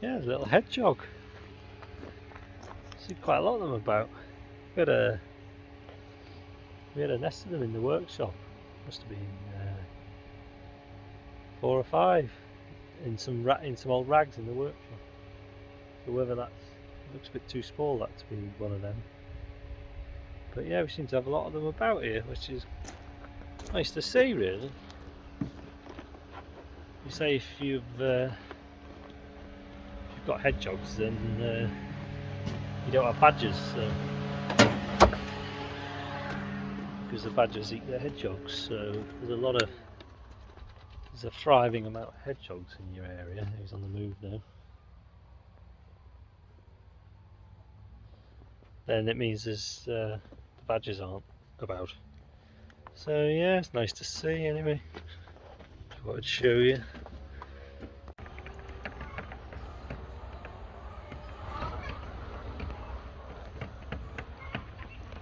Yeah, a little hedgehog. See quite a lot of them about. We had a nest of them in the workshop. Must have been 4 or 5 in some old rags in the workshop. So whether it looks a bit too small that to be one of them. But yeah, we seem to have a lot of them about here, which is nice to see, really. You say if you've got hedgehogs, then you don't have badgers, so, because the badgers eat the hedgehogs. So there's a thriving amount of hedgehogs in your area. He's on the move now. Then it means the badgers aren't about. So yeah, it's nice to see anyway. I thought I'd show you.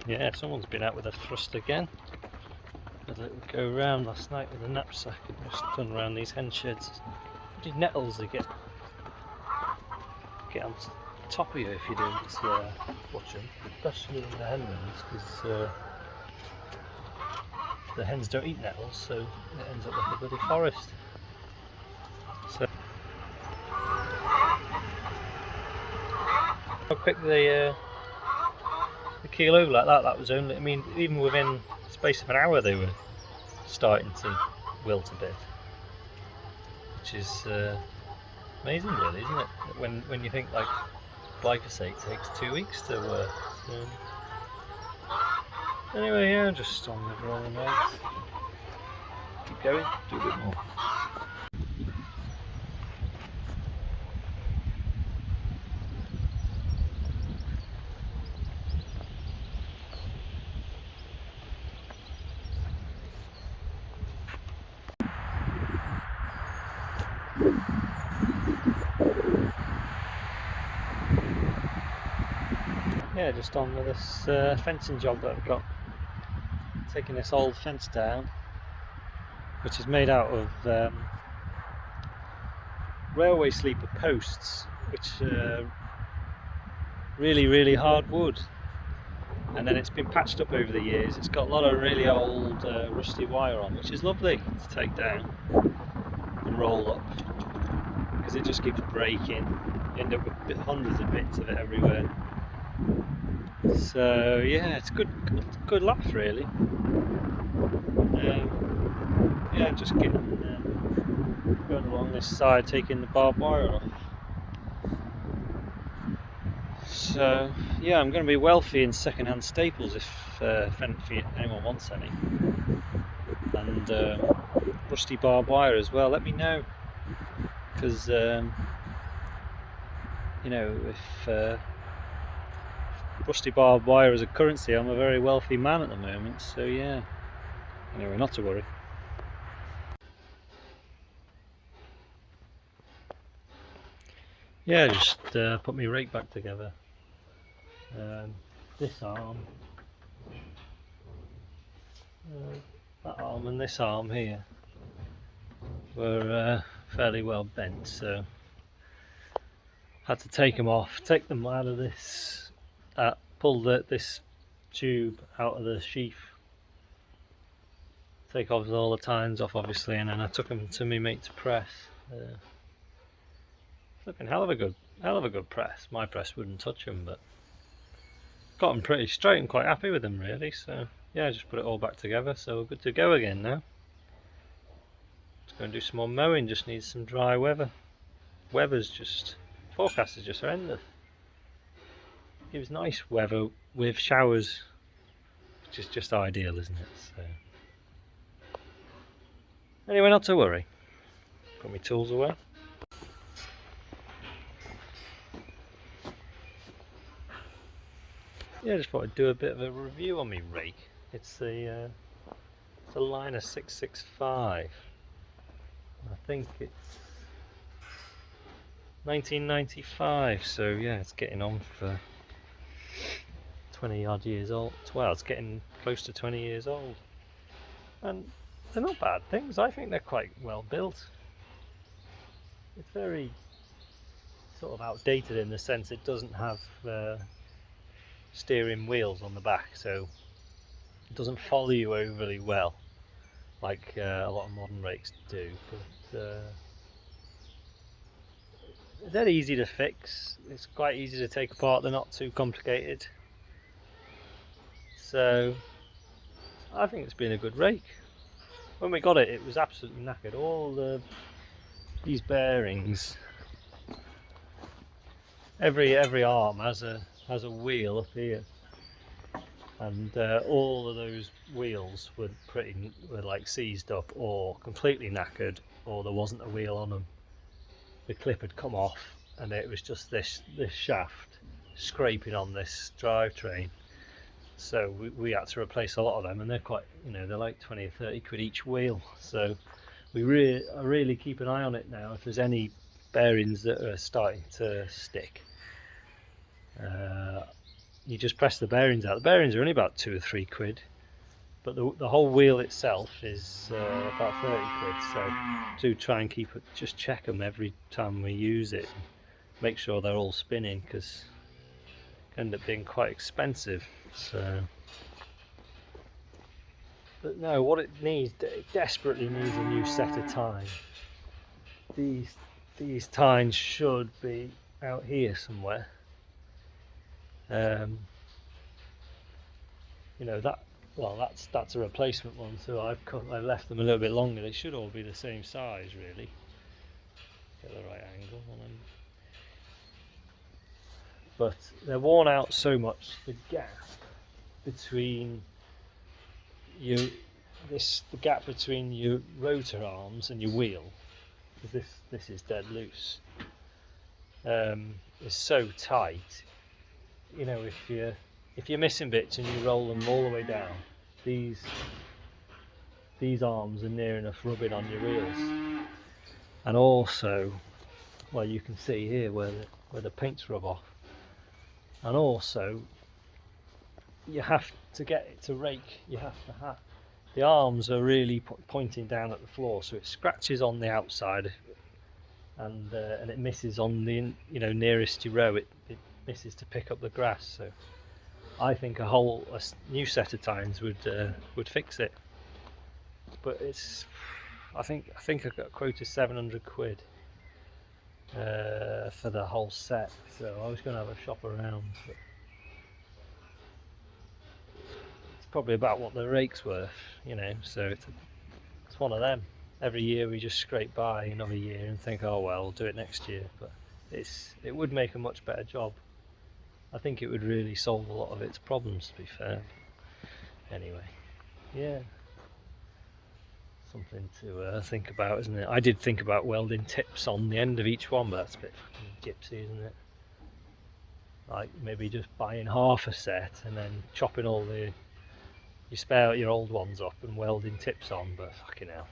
Yeah, someone's been out with a thrust again. I let it go round last night with a knapsack and just done around these hen sheds. Bloody nettles they get on top of you if you don't watch them, especially in the hen rooms, because the hens don't eat nettles, so it ends up like a bloody forest. So how quick they keel over like that was only, I mean, even within the space of an hour they were starting to wilt a bit, which is amazing really, isn't it? When you think like glyphosate takes 2 weeks to work. So anyway, yeah, just on the rolling legs. Keep going, do a bit more. Yeah, just on with this fencing job that I've got. Taking this old fence down, which is made out of railway sleeper posts, which really hard wood, and then it's been patched up over the years. It's got a lot of really old rusty wire on, which is lovely to take down and roll up, because it just keeps breaking. You end up with hundreds of bits of it everywhere. So yeah, it's good laugh really. Yeah, just getting going along this side, taking the barbed wire off. So yeah, I'm going to be wealthy in second-hand staples if anyone wants any, and rusty barbed wire as well. Let me know, because you know, if rusty barbed wire is a currency, I'm a very wealthy man at the moment. So yeah, anyway, not to worry. Yeah, just put my rake back together. This arm, that arm and this arm here were fairly well bent, so had to take them off, take them out of this, pull this tube out of the sheath, take off all the tines off obviously, and then I took them to my mate's press. Looking hell of a good press. My press wouldn't touch them, but got them pretty straight and quite happy with them really. So yeah, just put it all back together, so we're good to go again now. Let's go and do some more mowing. Just needs some dry weather. Forecast is just horrendous. It was nice weather with showers, which is just ideal, isn't it? So anyway, not to worry. Put my tools away. Yeah, just thought I'd do a bit of a review on my rake. It's a Liner 665. I think it's 1995, so yeah, it's getting on for 20 odd years old. Well, it's getting close to 20 years old, and they're not bad things. I think they're quite well built. It's very sort of outdated in the sense it doesn't have steering wheels on the back, so it doesn't follow you overly well like a lot of modern rakes do. But they're easy to fix. It's quite easy to take apart. They're not too complicated. So I think it's been a good rake. When we got it, it was absolutely knackered. All these bearings, every arm has a wheel up here, and all of those wheels were like seized up or completely knackered, or there wasn't a wheel on them. The clip had come off, and it was just this shaft scraping on this drivetrain. So we had to replace a lot of them, and they're quite, they're like 20 or 30 quid each wheel. So we really keep an eye on it now. If there's any bearings that are starting to stick, you just press the bearings out. The bearings are only about 2 or 3 quid, but the whole wheel itself is about 30 quid. So do try and just check them every time we use it, make sure they're all spinning, because it can end up being quite expensive. So, but no, what it desperately needs a new set of tines. These tines should be out here somewhere. That's a replacement one, so I've left them a little bit longer. They should all be the same size, really. Get the right angle on them. But they're worn out so much. The gap between the gap between your rotor arms and your wheel, because this is dead loose, is so tight. If you're missing bits and you roll them all the way down, these arms are near enough rubbing on your wheels. And also, well, you can see here where the paints rub off. And also, you have to get it to rake. You have to have the arms are really pointing down at the floor, so it scratches on the outside, and it misses on the nearest your row. It misses to pick up the grass. So I think a new set of tines would fix it. But I think I got quoted 700 quid for the whole set. So I was going to have a shop around. But it's probably about what the rake's worth, So it's one of them. Every year we just scrape by another year and think, oh well, we'll do it next year. But it would make a much better job. I think it would really solve a lot of its problems, to be fair. Anyway, yeah, something to think about, isn't it? I did think about welding tips on the end of each one, but that's a bit fucking gypsy, isn't it? Like maybe just buying half a set and then chopping all your old ones up and welding tips on, but fucking hell,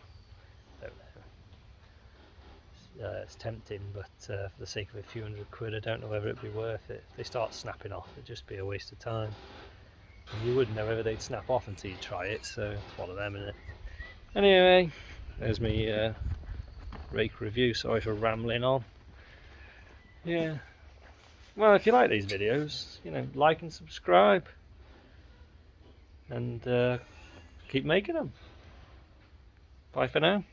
don't know. It's tempting, but for the sake of a few hundred quid, I don't know whether it'd be worth it. If they start snapping off, it'd just be a waste of time. And you wouldn't know whether they'd snap off until you try it, so it's one of them, isn't it? Anyway, there's me rake review. Sorry for rambling on. Yeah. Well, if you like these videos, like and subscribe, and keep making them. Bye for now.